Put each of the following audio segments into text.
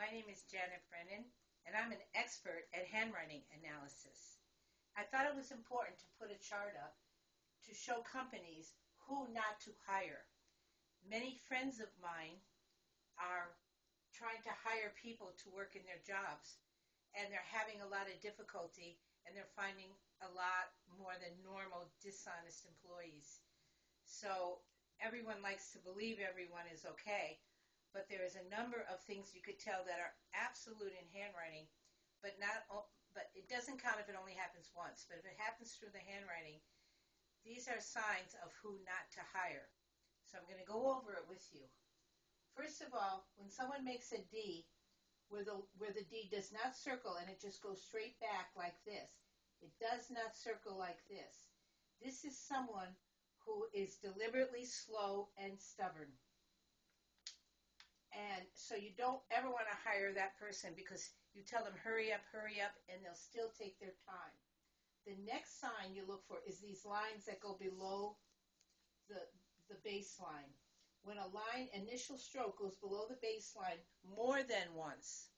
My name is Janet Brennan, and I'm an expert at handwriting analysis. I thought it was important to put a chart up to show companies who not to hire. Many friends of mine are trying to hire people to work in their jobs, and they're having a lot of difficulty, and they're finding a lot more than normal dishonest employees. So everyone likes to believe everyone is okay, but there is a number of things you could tell that are absolute in handwriting, but but it doesn't count if it only happens once. But if it happens through the handwriting, these are signs of who not to hire. So I'm going to go over it with you. First of all, when someone makes a D where the D does not circle and it just goes straight back like this, it does not circle like this. This is someone who is deliberately slow and stubborn. And so you don't ever want to hire that person because you tell them hurry up, and they'll still take their time. The next sign you look for is these lines that go below the baseline. When a line initial stroke goes below the baseline more than once,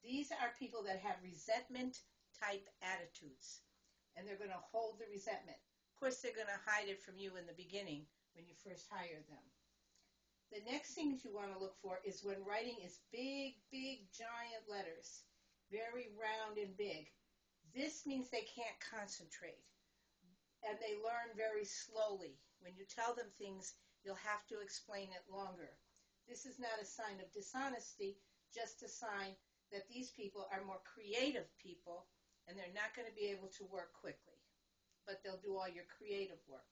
these are people that have resentment type attitudes, and they're going to hold the resentment. Of course, they're going to hide it from you in the beginning when you first hire them. The next things you want to look for is when writing is big, giant letters, very round and big. This means they can't concentrate, and they learn very slowly. When you tell them things, you'll have to explain it longer. This is not a sign of dishonesty, just a sign that these people are more creative people, and they're not going to be able to work quickly, but they'll do all your creative work.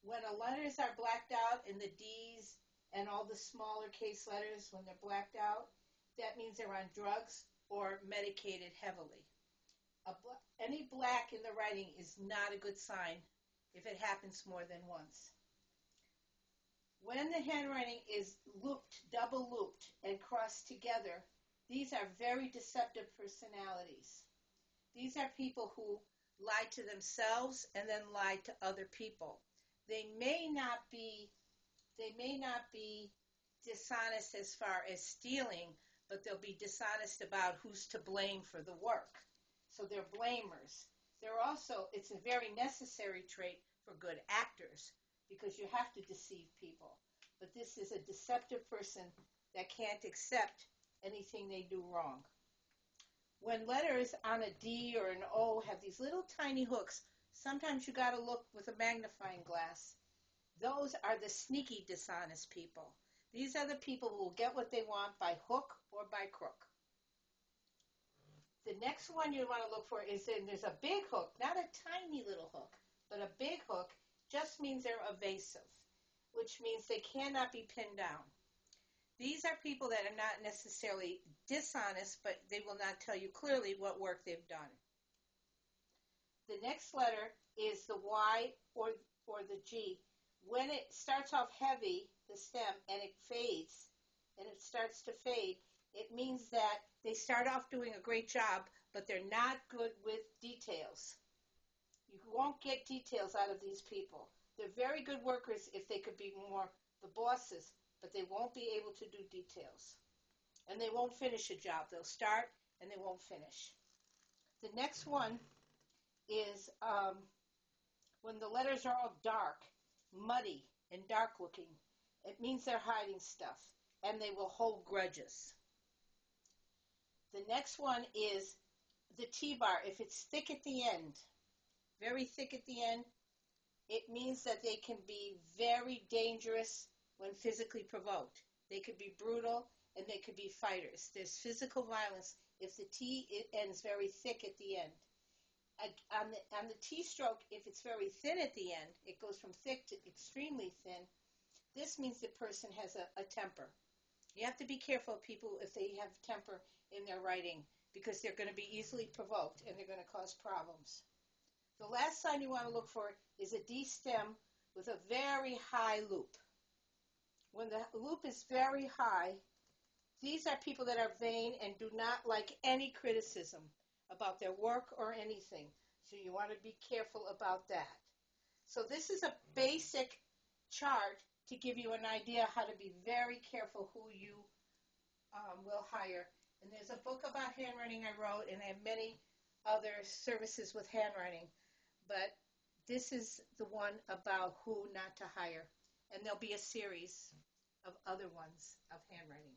When the letters are blacked out and the D's and all the smaller case letters, when they're blacked out, that means they're on drugs or medicated heavily. Any black in the writing is not a good sign if it happens more than once. When the handwriting is looped, double looped, and crossed together, these are very deceptive personalities. These are people who lie to themselves and then lie to other people. They may not be dishonest as far as stealing, but they'll be dishonest about who's to blame for the work. So they're blamers. It's a very necessary trait for good actors because you have to deceive people. But this is a deceptive person that can't accept anything they do wrong. When letters on a D or an O have these little tiny hooks, sometimes you got to look with a magnifying glass. Those are the sneaky, dishonest people. These are the people who will get what they want by hook or by crook. The next one you want to look for is there's a big hook, not a tiny little hook, but a big hook just means they're evasive, which means they cannot be pinned down. These are people that are not necessarily dishonest, but they will not tell you clearly what work they've done. The next letter is the Y or the G. When it starts off heavy, the stem, and it fades, and it starts to fade, it means that they start off doing a great job, but they're not good with details. You won't get details out of these people. They're very good workers if they could be more the bosses, but they won't be able to do details. And they won't finish a job. They'll start and they won't finish. The next one is when the letters are all dark, muddy, and dark looking. It means they're hiding stuff, and they will hold grudges. The next one is the T-bar. If it's thick at the end, very thick at the end, it means that they can be very dangerous when physically provoked. They could be brutal, and they could be fighters. There's physical violence if the T it ends very thick at the end. On the T stroke, if it's very thin at the end, it goes from thick to extremely thin. This means the person has a temper. You have to be careful of people if they have temper in their writing because they're going to be easily provoked and they're going to cause problems. The last sign you want to look for is a D stem with a very high loop. When the loop is very high, these are people that are vain and do not like any criticism about their work or anything. So you want to be careful about that. So this is a basic chart to give you an idea how to be very careful who you will hire. And there's a book about handwriting I wrote, and I have many other services with handwriting. But this is the one about who not to hire. And there'll be a series of other ones of handwriting.